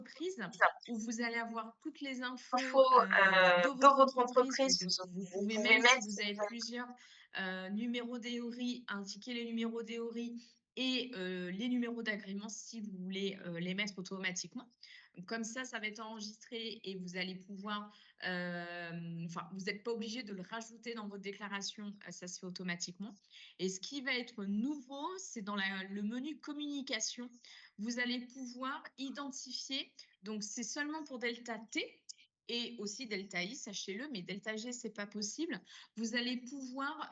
entreprise où vous allez avoir toutes les infos infos dans dans votre votre entreprise. entreprise. Donc, vous Vous pouvez pouvez même, si mettre vous avez plusieurs numéros d'EORI, indiquer les numéros d'EORI et les numéros d'agrément si vous voulez les mettre automatiquement. Donc, comme ça va être enregistré et vous allez pouvoir, vous n'êtes pas obligé de le rajouter dans votre déclaration, ça se fait automatiquement. Et ce qui va être nouveau, c'est dans le menu communication, vous allez pouvoir identifier, donc c'est seulement pour Delta T, et aussi Delta I, sachez-le, mais Delta G, ce n'est pas possible. Vous allez pouvoir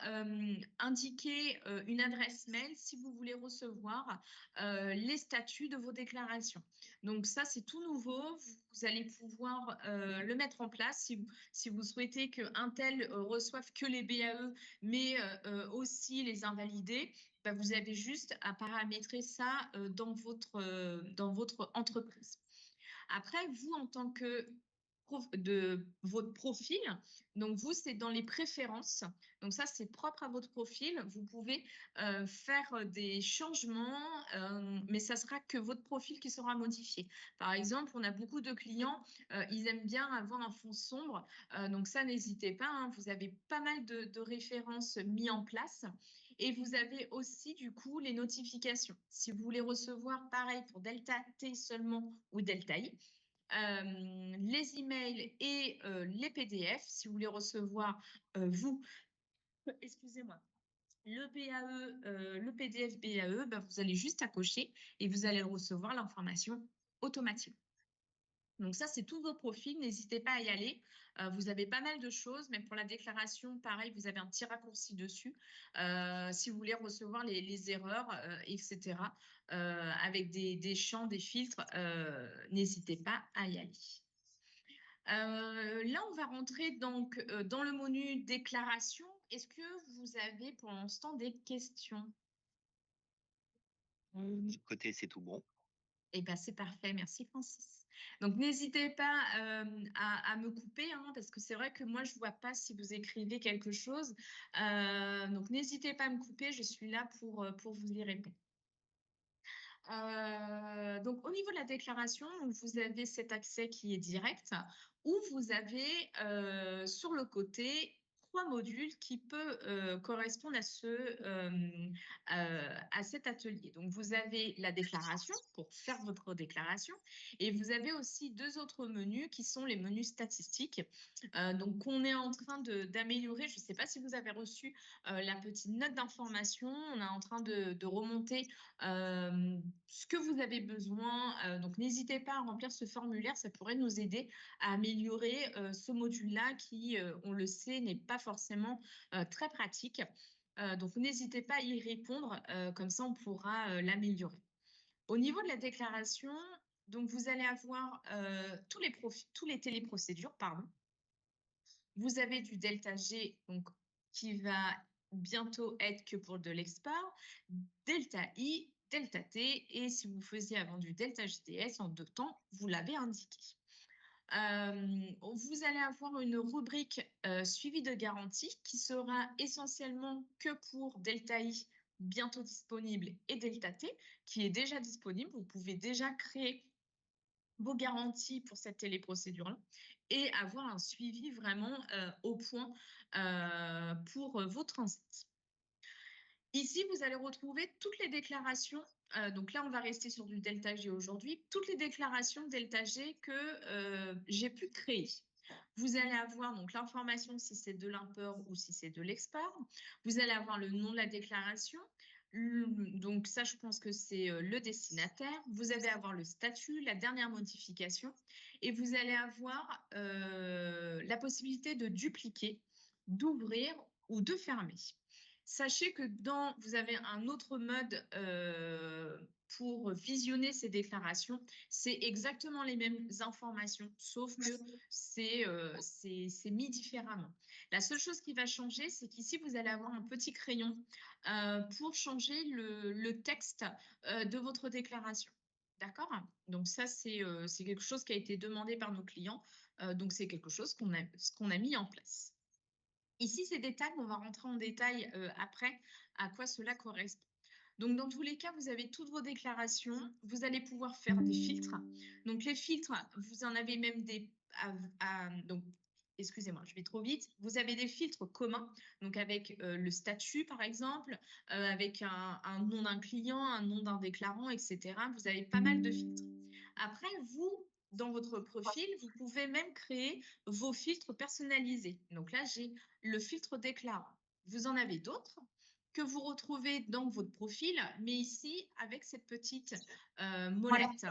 indiquer une adresse mail si vous voulez recevoir les statuts de vos déclarations. Donc ça, c'est tout nouveau. Vous allez pouvoir le mettre en place si vous souhaitez qu'un tel reçoive que les BAE, mais aussi les invalidés. Bah, vous avez juste à paramétrer ça dans votre entreprise. Après, vous, en tant que de votre profil, donc vous, c'est dans les préférences. Donc ça, c'est propre à votre profil. Vous pouvez faire des changements, mais ça sera que votre profil qui sera modifié. Par exemple, on a beaucoup de clients, ils aiment bien avoir un fond sombre. Donc ça, n'hésitez pas, hein, vous avez pas mal de références mis en place. Et vous avez aussi, du coup, les notifications. Si vous voulez recevoir, pareil, pour Delta T seulement ou Delta I, les emails et les PDF, si vous voulez recevoir, vous, excusez-moi, le BAE, le PDF BAE, bah, vous allez juste à cocher et vous allez recevoir l'information automatiquement. Donc ça, c'est tous vos profils. N'hésitez pas à y aller. Vous avez pas mal de choses. Même pour la déclaration, pareil, vous avez un petit raccourci dessus. Si vous voulez recevoir les erreurs, etc., avec des champs, des filtres, n'hésitez pas à y aller. Là, on va rentrer donc dans le menu déclaration. Est-ce que vous avez pour l'instant des questions? de côté, c'est tout bon. Eh bien, c'est parfait. Merci, Francis. Donc, n'hésitez pas à me couper, hein, parce que c'est vrai que moi, je ne vois pas si vous écrivez quelque chose. Donc, n'hésitez pas à me couper. Je suis là pour vous y répondre. Donc, au niveau de la déclaration, vous avez cet accès qui est direct où vous avez sur le côté 3 modules qui peuvent correspondre à cet atelier. Donc, vous avez la déclaration pour faire votre déclaration et vous avez aussi 2 autres menus qui sont les menus statistiques. Donc, on est en train d'améliorer. Je ne sais pas si vous avez reçu la petite note d'information. On est en train de remonter ce que vous avez besoin. Donc, n'hésitez pas à remplir ce formulaire. Ça pourrait nous aider à améliorer ce module-là qui, on le sait, n'est pas forcément très pratique. Donc, n'hésitez pas à y répondre. Comme ça, on pourra l'améliorer. Au niveau de la déclaration, donc, vous allez avoir tous les téléprocédures, pardon. Vous avez du delta G, donc, qui va bientôt être que pour de l'export, delta I, delta T, et si vous faisiez avant du delta GTS, en 2 temps, vous l'avez indiqué. Vous allez avoir une rubrique suivi de garantie qui sera essentiellement que pour delta I, bientôt disponible, et delta T, qui est déjà disponible. Vous pouvez déjà créer vos garanties pour cette téléprocédure-là et avoir un suivi vraiment au point pour vos transits. Ici, vous allez retrouver toutes les déclarations. Donc là, on va rester sur du delta G aujourd'hui. Toutes les déclarations delta G que j'ai pu créer. Vous allez avoir donc l'information si c'est de l'import ou si c'est de l'export. Vous allez avoir le nom de la déclaration. Donc ça, je pense que c'est le destinataire. Vous allez avoir le statut, la dernière modification. Et vous allez avoir la possibilité de dupliquer, d'ouvrir ou de fermer. Sachez que vous avez un autre mode pour visionner ces déclarations. C'est exactement les mêmes informations, sauf que c'est mis différemment. La seule chose qui va changer, c'est qu'ici, vous allez avoir un petit crayon pour changer le texte de votre déclaration. D'accord? Donc ça, c'est quelque chose qui a été demandé par nos clients. Donc c'est quelque chose qu'on a mis en place. Ici, c'est des tags, on va rentrer en détail après à quoi cela correspond. Donc, dans tous les cas, vous avez toutes vos déclarations. Vous allez pouvoir faire des filtres. Donc, les filtres, vous en avez même des... donc, excusez-moi, je vais trop vite. Vous avez des filtres communs, donc avec le statut, par exemple, avec un nom d'un client, un nom d'un déclarant, etc. Vous avez pas mal de filtres. Après, vous, dans votre profil, vous pouvez même créer vos filtres personnalisés. Donc là, j'ai le filtre déclarant. Vous en avez d'autres que vous retrouvez dans votre profil, mais ici, avec cette petite molette.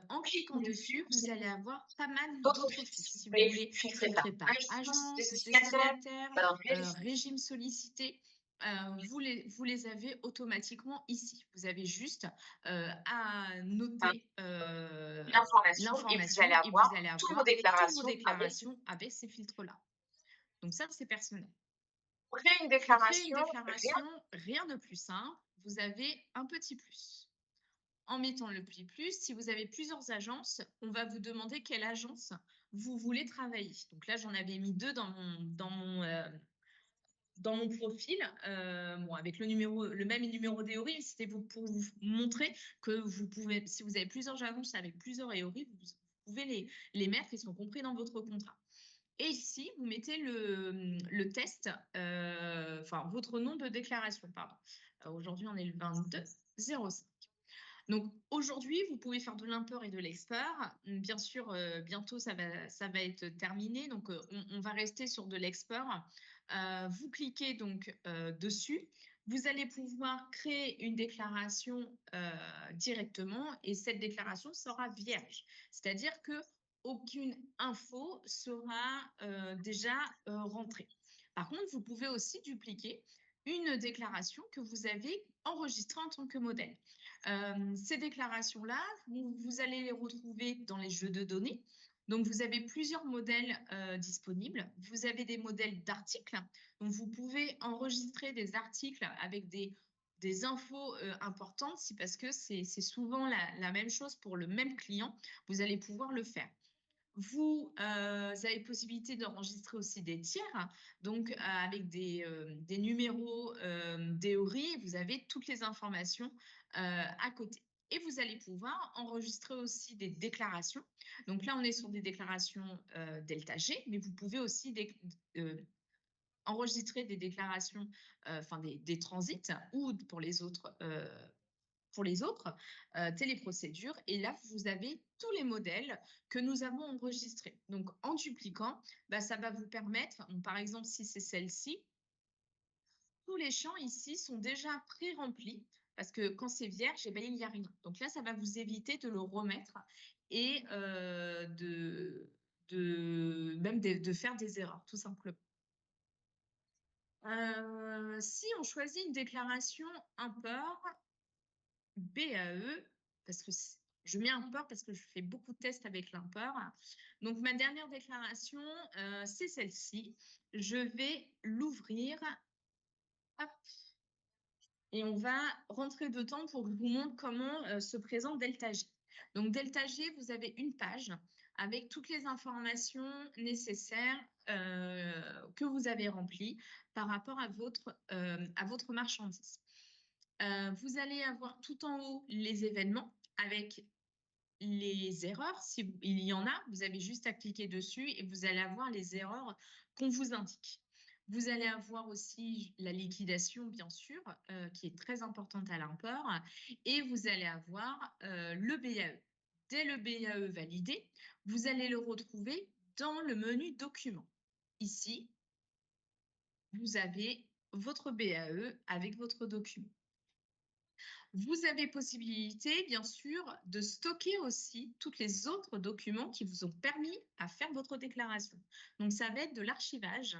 En cliquant dessus, vous allez avoir pas mal d'autres filtres. Si vous voulez filtrer par agence, destinataire, régime sollicité, vous les avez automatiquement ici. Vous avez juste à noter l'information et vous allez avoir toutes vos déclarations avec ces filtres-là. Donc ça, c'est personnel. Pour créer une Pour créer une déclaration, rien de plus simple. Vous avez un petit plus. En mettant le petit plus, si vous avez plusieurs agences, on va vous demander quelle agence vous voulez travailler. Donc là, j'en avais mis 2 dans mon profil, bon, avec le même numéro d'EORI, c'était pour vous montrer que vous pouvez, si vous avez plusieurs agences avec plusieurs EORI, vous pouvez les mettre, ils sont compris dans votre contrat. Et ici, vous mettez le test, enfin votre nom de déclaration, pardon. Aujourd'hui, on est le 22/05. Donc aujourd'hui, vous pouvez faire de l'import et de l'export. Bien sûr, bientôt, ça va être terminé. Donc, on va rester sur de l'export. Vous cliquez donc dessus. Vous allez pouvoir créer une déclaration directement et cette déclaration sera vierge. C'est-à-dire que aucune info sera déjà rentrée. Par contre, vous pouvez aussi dupliquer une déclaration que vous avez enregistrée en tant que modèle. Ces déclarations-là, vous allez les retrouver dans les jeux de données. Donc, vous avez plusieurs modèles disponibles. Vous avez des modèles d'articles. Donc, vous pouvez enregistrer des articles avec des infos importantes, parce que c'est souvent la même chose pour le même client. Vous allez pouvoir le faire. Vous avez possibilité d'enregistrer aussi des tiers, donc avec des numéros d'EORI, vous avez toutes les informations à côté. Et vous allez pouvoir enregistrer aussi des déclarations. Donc là, on est sur des déclarations Delta G, mais vous pouvez aussi enregistrer des déclarations, enfin des transits ou pour les autres téléprocédures. Et là, vous avez tous les modèles que nous avons enregistrés. Donc, en dupliquant, ça va vous permettre, par exemple, si c'est celle-ci, tous les champs ici sont déjà pré-remplis parce que quand c'est vierge, il n'y a rien. Donc là, ça va vous éviter de le remettre et même de faire des erreurs, tout simplement. Si on choisit une déclaration import, BAE, parce que je mets import parce que je fais beaucoup de tests avec l'import. Donc, ma dernière déclaration, c'est celle-ci. Je vais l'ouvrir. Hop. Et on va rentrer dedans pour que je vous montre comment se présente Delta G. Donc, Delta G, vous avez une page avec toutes les informations nécessaires que vous avez remplies par rapport à votre marchandise. Vous allez avoir tout en haut les événements avec les erreurs. S'il y en a, vous avez juste à cliquer dessus et vous allez avoir les erreurs qu'on vous indique. Vous allez avoir aussi la liquidation, bien sûr, qui est très importante à l'import. Et vous allez avoir le BAE. Dès le BAE validé, vous allez le retrouver dans le menu documents. Ici, vous avez votre BAE avec votre document. Vous avez possibilité, bien sûr, de stocker aussi tous les autres documents qui vous ont permis à faire votre déclaration. Donc, ça va être de l'archivage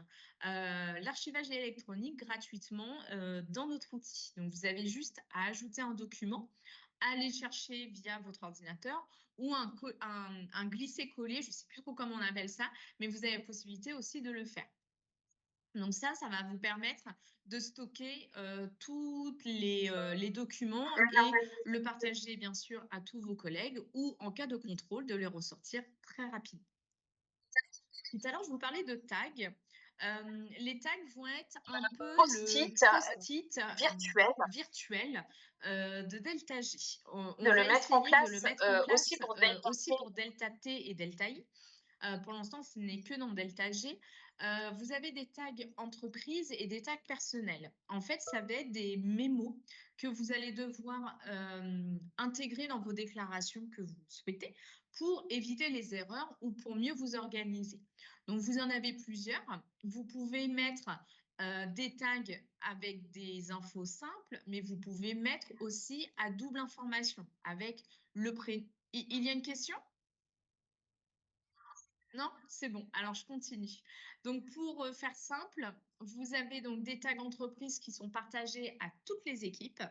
électronique gratuitement dans notre outil. Donc, vous avez juste à ajouter un document, à aller chercher via votre ordinateur ou un glisser-coller, je ne sais plus trop comment on appelle ça, mais vous avez la possibilité aussi de le faire. Donc ça va vous permettre de stocker tous les documents et le partager bien sûr à tous vos collègues ou en cas de contrôle de les ressortir très rapidement. Tout à l'heure, je vous parlais de tag. Les tags vont être un peu le Post-it post-it virtuel, virtuel de Delta G. de On le va mettre en essayer de le place mettre en aussi place pour Delta aussi T. pour Delta T et Delta I. Pour l'instant, ce n'est que dans Delta G. Vous avez des tags entreprises et des tags personnels. En fait, ça va être des mémos que vous allez devoir intégrer dans vos déclarations que vous souhaitez pour éviter les erreurs ou pour mieux vous organiser. Donc, vous en avez plusieurs. Vous pouvez mettre des tags avec des infos simples, mais vous pouvez mettre aussi à double information avec le prénom. Il y a une question? Non, c'est bon. Alors, je continue. Donc, pour faire simple, vous avez donc des tags entreprises qui sont partagés à toutes les équipes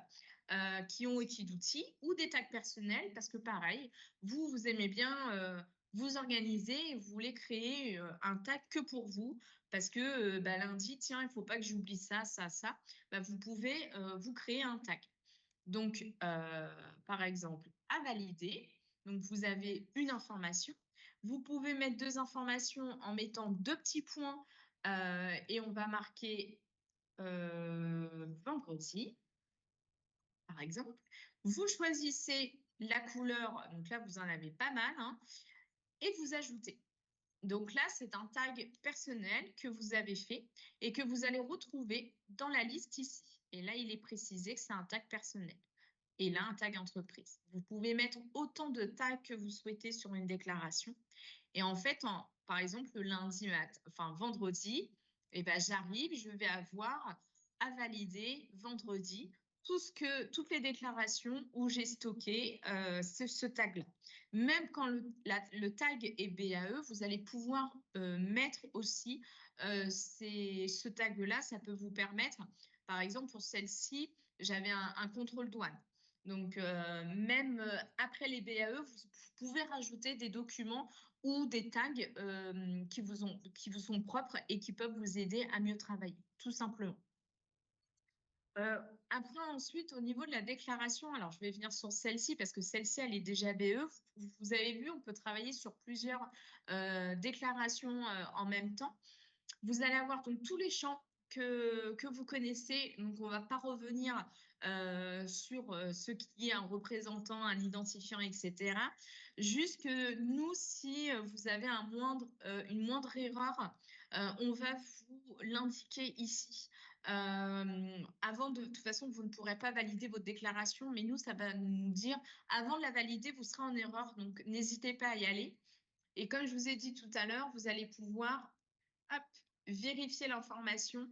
qui ont outil d'outils ou des tags personnels parce que pareil, vous aimez bien vous organiser et vous voulez créer un tag que pour vous parce que bah, lundi, tiens, il ne faut pas que j'oublie ça, ça, ça. Bah, vous pouvez vous créer un tag. Donc, par exemple, à valider. Donc, vous avez une information. Vous pouvez mettre deux informations en mettant deux petits points et on va marquer vendredi, par exemple. Vous choisissez la couleur, donc là, vous en avez pas mal, hein, et vous ajoutez. Donc là, c'est un tag personnel que vous avez fait et que vous allez retrouver dans la liste ici. Et là, il est précisé que c'est un tag personnel. Et là, un tag entreprise. Vous pouvez mettre autant de tags que vous souhaitez sur une déclaration. Et en fait, par exemple, le lundi, enfin vendredi, eh ben, j'arrive, je vais avoir à valider vendredi toutes les déclarations où j'ai stocké ce tag-là. Même quand le tag est BAE, vous allez pouvoir mettre aussi ce tag-là. Ça peut vous permettre, par exemple, pour celle-ci, j'avais un contrôle douane. Donc, même après les BAE, vous pouvez rajouter des documents ou des tags qui vous sont propres et qui peuvent vous aider à mieux travailler, tout simplement. Après, ensuite, au niveau de la déclaration, alors je vais venir sur celle-ci parce que celle-ci, elle est déjà BE. Vous avez vu, on peut travailler sur plusieurs déclarations en même temps. Vous allez avoir donc tous les champs que vous connaissez. Donc, on ne va pas revenir sur ce qui est un représentant, un identifiant, etc. Juste que nous, si vous avez une moindre erreur, on va vous l'indiquer ici. De toute façon, vous ne pourrez pas valider votre déclaration, mais nous, ça va nous dire, avant de la valider, vous serez en erreur. Donc, n'hésitez pas à y aller. Et comme je vous ai dit tout à l'heure, vous allez pouvoir hop, vérifier l'information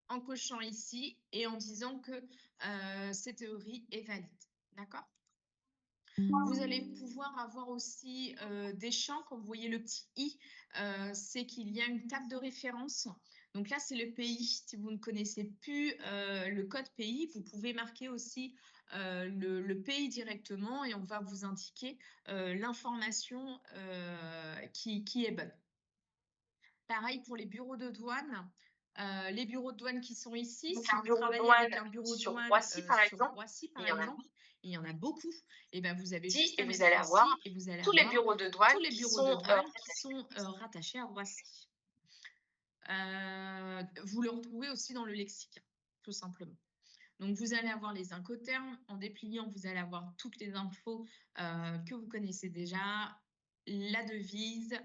en cochant ici et en disant que cette théorie est valide. D'accord? Vous allez pouvoir avoir aussi des champs, comme vous voyez le petit i, c'est qu'il y a une table de référence. Donc là, c'est le pays. Si vous ne connaissez plus le code pays, vous pouvez marquer aussi le pays directement et on va vous indiquer l'information qui est bonne. Pareil pour les bureaux de douane. Les bureaux de douane qui sont ici, Donc, si un vous bureau de travaillez avec douane un bureau de sur douane Roissy, par sur exemple, Roissy, par il y en a exemple, et il y en a beaucoup, et ben vous avez dit, juste et à vous mettre allez avoir Roissy et vous allez tous les avoir bureaux de douane tous les qui bureaux de sont douane qui sont rattachés à Roissy. Vous le retrouvez aussi dans le lexique, tout simplement. Donc, vous allez avoir les incoterms. En dépliant, vous allez avoir toutes les infos que vous connaissez déjà, la devise,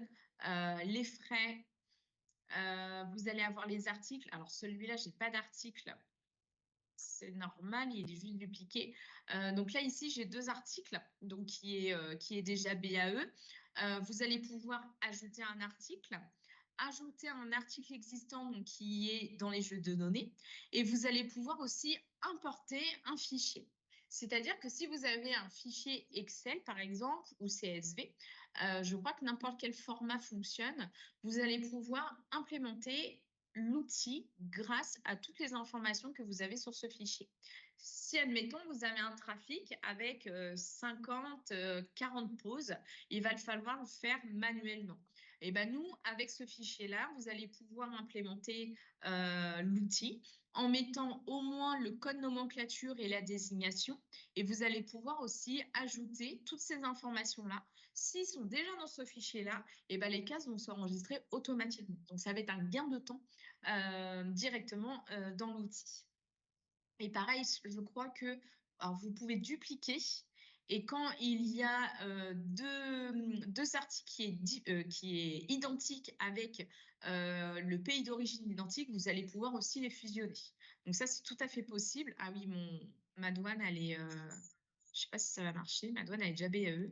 les frais. Vous allez avoir les articles. Alors, celui-là, je n'ai pas d'article. C'est normal, il est juste dupliqué. Donc là, ici, j'ai deux articles donc qui est déjà BAE. Vous allez pouvoir ajouter un article existant donc, qui est dans les jeux de données et vous allez pouvoir aussi importer un fichier. C'est-à-dire que si vous avez un fichier Excel, par exemple, ou CSV, je crois que n'importe quel format fonctionne, vous allez pouvoir implémenter l'outil grâce à toutes les informations que vous avez sur ce fichier. Si, admettons, vous avez un trafic avec 50, 40 pauses, il va falloir le faire manuellement. Et ben nous, avec ce fichier-là, vous allez pouvoir implémenter l'outil en mettant au moins le code nomenclature et la désignation. Et vous allez pouvoir aussi ajouter toutes ces informations-là. S'ils sont déjà dans ce fichier-là, et ben, les cases vont s'enregistrer automatiquement. Donc, ça va être un gain de temps directement dans l'outil. Et pareil, je crois que alors vous pouvez dupliquer et quand il y a deux articles qui est identique avec le pays d'origine identique, vous allez pouvoir aussi les fusionner. Donc ça, c'est tout à fait possible. Ah oui, ma douane, elle est... je sais pas si ça va marcher. Ma douane, elle est déjà BAE.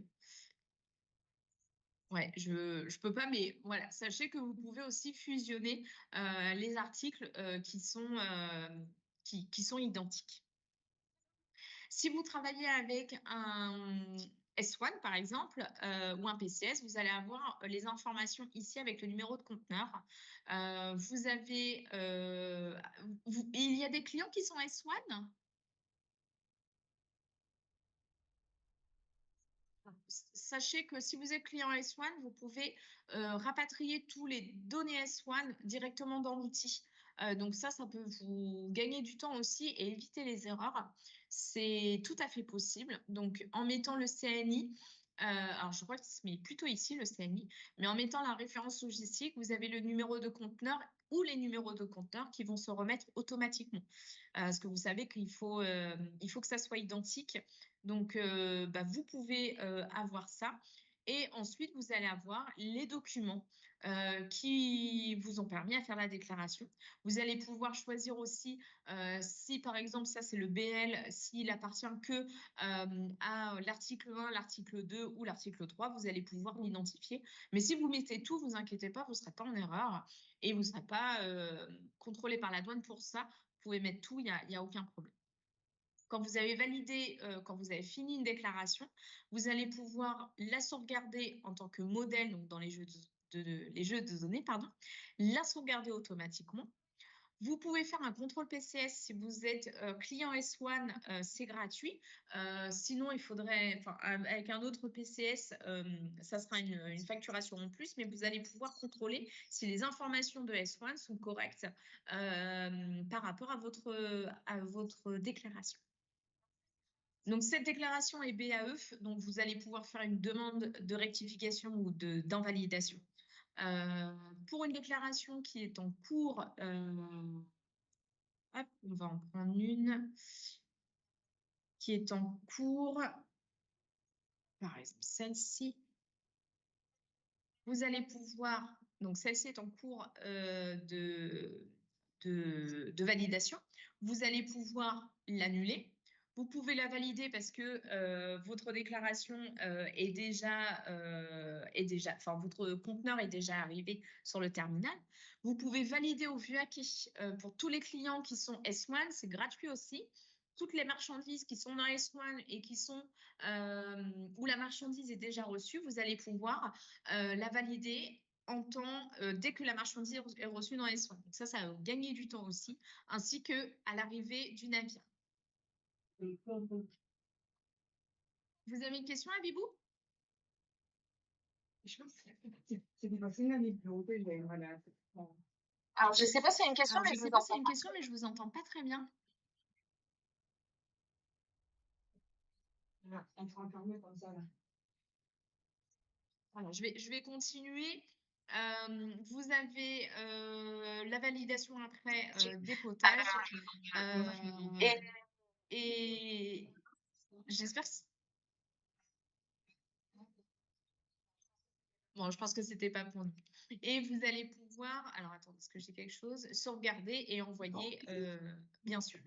Ouais, je peux pas, mais voilà, sachez que vous pouvez aussi fusionner les articles qui sont identiques. Si vous travaillez avec un S1, par exemple, ou un PCS, vous allez avoir les informations ici avec le numéro de conteneur. Il y a des clients qui sont S1? Sachez que si vous êtes client S1, vous pouvez rapatrier tous les données S1 directement dans l'outil. Donc ça peut vous gagner du temps aussi et éviter les erreurs. C'est tout à fait possible. Donc en mettant le CNI, alors je crois qu'il se met plutôt ici le CNI, mais en mettant la référence logistique, vous avez le numéro de conteneur ou les numéros de conteneur qui vont se remettre automatiquement. Parce que vous savez il faut que ça soit identique. Donc, vous pouvez avoir ça. Et ensuite, vous allez avoir les documents qui vous ont permis à faire la déclaration. Vous allez pouvoir choisir aussi si, par exemple, ça c'est le BL, s'il appartient que à l'article 1, l'article 2 ou l'article 3, vous allez pouvoir l'identifier. Mais si vous mettez tout, vous inquiétez pas, vous ne serez pas en erreur et vous ne serez pas contrôlé par la douane pour ça. Vous pouvez mettre tout, il n'y a aucun problème. Quand vous avez validé, quand vous avez fini une déclaration, vous allez pouvoir la sauvegarder en tant que modèle, donc dans les jeux de données, pardon, la sauvegarder automatiquement. Vous pouvez faire un contrôle PCS si vous êtes client S1, c'est gratuit. Sinon, il faudrait, avec un autre PCS, ça sera une facturation en plus, mais vous allez pouvoir contrôler si les informations de S1 sont correctes par rapport à votre déclaration. Donc, cette déclaration est BAE, donc vous allez pouvoir faire une demande de rectification ou d'invalidation. Pour une déclaration qui est en cours, hop, on va en prendre une qui est en cours, par exemple celle-ci. Vous allez pouvoir, donc celle-ci est en cours de validation, vous allez pouvoir l'annuler. Vous pouvez la valider parce que votre déclaration enfin votre conteneur est déjà arrivé sur le terminal. Vous pouvez valider au VUAK pour tous les clients qui sont S1, c'est gratuit aussi. Toutes les marchandises qui sont dans S1 et où la marchandise est déjà reçue, vous allez pouvoir la valider dès que la marchandise est reçue dans S1. Donc ça va gagner du temps aussi, ainsi qu'à l'arrivée du navire. Vous avez une question, Abibou? Alors, je ne sais pas si c'est une question, mais je vous entends pas très bien. Alors, je vais continuer. Vous avez la validation après dépotage. Et j'espère que... Bon, je pense que c'était pas pour nous. Et vous allez pouvoir... Alors, attends, est-ce que j'ai quelque chose? Sauvegarder et envoyer, bien sûr.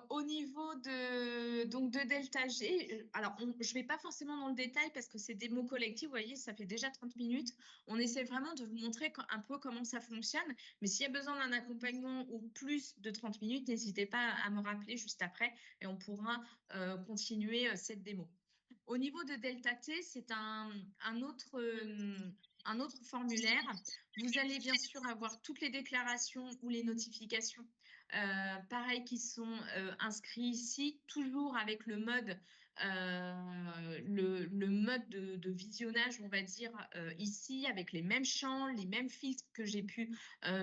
Au niveau de Delta G, alors je ne vais pas forcément dans le détail parce que c'est des mots collectifs, vous voyez, ça fait déjà 30 minutes. On essaie vraiment de vous montrer un peu comment ça fonctionne, mais s'il y a besoin d'un accompagnement ou plus de 30 minutes, n'hésitez pas à me rappeler juste après et on pourra continuer cette démo. Au niveau de Delta T, c'est un autre formulaire. Vous allez bien sûr avoir toutes les déclarations ou les notifications, pareil, qui sont inscrits ici, toujours avec le mode, le mode de visionnage, on va dire, ici, avec les mêmes champs, les mêmes filtres que j'ai pu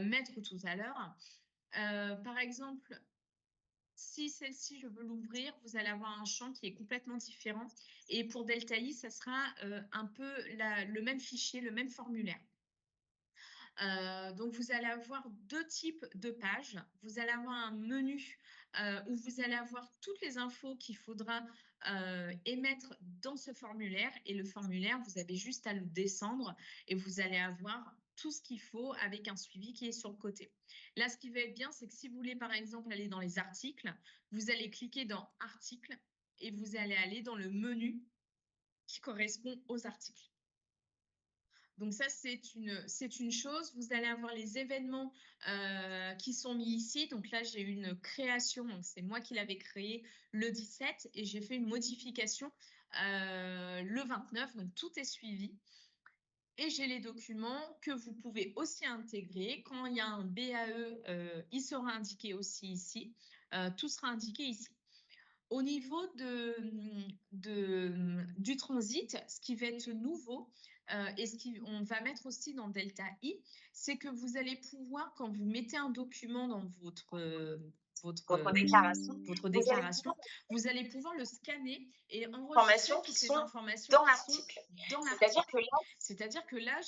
mettre tout à l'heure. Par exemple, Si celle-ci, je veux l'ouvrir, vous allez avoir un champ qui est complètement différent. Et pour Delta I, ça sera un peu le même fichier, le même formulaire. Donc, vous allez avoir deux types de pages. Vous allez avoir un menu où vous allez avoir toutes les infos qu'il faudra émettre dans ce formulaire. Et le formulaire, vous avez juste à le descendre et vous allez avoir tout ce qu'il faut avec un suivi qui est sur le côté. Là, ce qui va être bien, c'est que si vous voulez, par exemple, aller dans les articles, vous allez cliquer dans Articles et vous allez aller dans le menu qui correspond aux articles. Donc ça, c'est une chose. Vous allez avoir les événements qui sont mis ici. Donc là, j'ai une création. Donc c'est moi qui l'avais créé le 17 et j'ai fait une modification le 29. Donc tout est suivi. Et j'ai les documents que vous pouvez aussi intégrer. Quand il y a un BAE, il sera indiqué aussi ici. Tout sera indiqué ici. Au niveau du transit, ce qui va être nouveau et ce qu'on va mettre aussi dans Delta I, c'est que vous allez pouvoir, quand vous mettez un document dans Votre déclaration, déclaration, vous allez pouvoir le scanner et enregistrer informations qui toutes les sont informations dans qui sont l'article. dans C'est-à-dire l'article. que là, C'est-à-dire que là,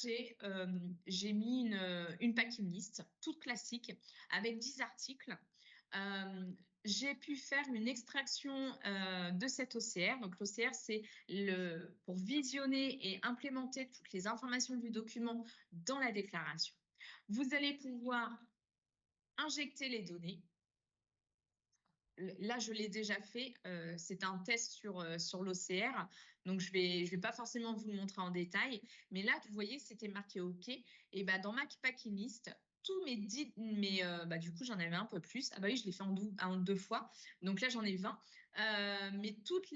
j'ai mis une packing list toute classique avec 10 articles. J'ai pu faire une extraction de cet OCR. Donc, l'OCR, c'est pour visionner et implémenter toutes les informations du document dans la déclaration. Vous allez pouvoir injecter les données. Là, je l'ai déjà fait. C'est un test sur l'OCR. Donc, je vais pas forcément vous le montrer en détail. Mais là, vous voyez, c'était marqué OK. Et bah, dans ma packing list, tous du coup, j'en avais un peu plus. Ah bah oui, je l'ai fait en deux fois. Donc là, j'en ai 20. Mais toutes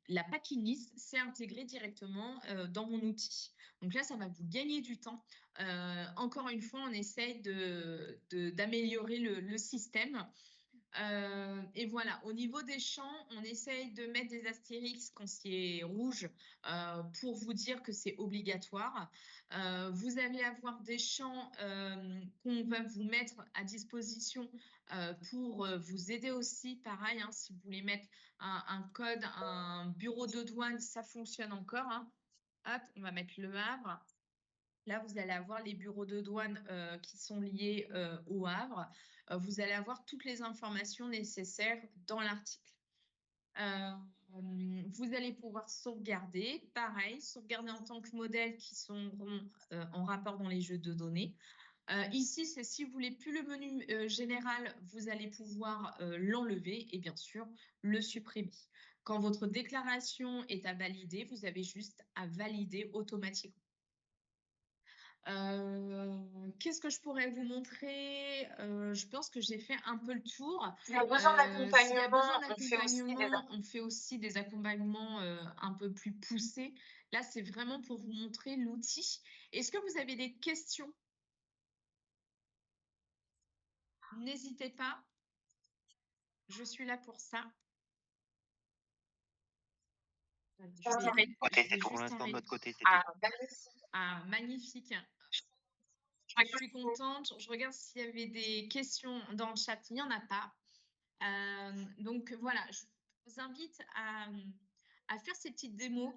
la packing list, c'est intégré directement dans mon outil. Donc là, ça va vous gagner du temps. Encore une fois, on essaye d'améliorer le système. Et voilà, au niveau des champs, on essaye de mettre des astérix quand c'est rouge pour vous dire que c'est obligatoire. Vous allez avoir des champs qu'on va vous mettre à disposition pour vous aider aussi. Pareil, hein, si vous voulez mettre un code, un bureau de douane, ça fonctionne encore. Hein. Hop, on va mettre Le Havre. Là, vous allez avoir les bureaux de douane qui sont liés au Havre. Vous allez avoir toutes les informations nécessaires dans l'article. Vous allez pouvoir sauvegarder, pareil, sauvegarder en tant que modèle qui seront en rapport dans les jeux de données. Ici, c'est si vous voulez plus le menu général, vous allez pouvoir l'enlever et bien sûr le supprimer. Quand votre déclaration est à valider, vous avez juste à valider automatiquement. Qu'est-ce que je pourrais vous montrer? Je pense que j'ai fait un peu le tour. s'il y a besoin S'il y a besoin d'accompagnement, on fait aussi des accompagnements un peu plus poussés. Là, c'est vraiment pour vous montrer l'outil. Est-ce que vous avez des questions? N'hésitez pas, je suis là pour ça. Je vais, côté, je vais c'est tout. Pour juste l'instant, de arrêter. notre côté, c'est tout. Ah, magnifique. Je suis contente. Je regarde s'il y avait des questions dans le chat. Il n'y en a pas. Donc voilà, je vous invite à faire ces petites démos.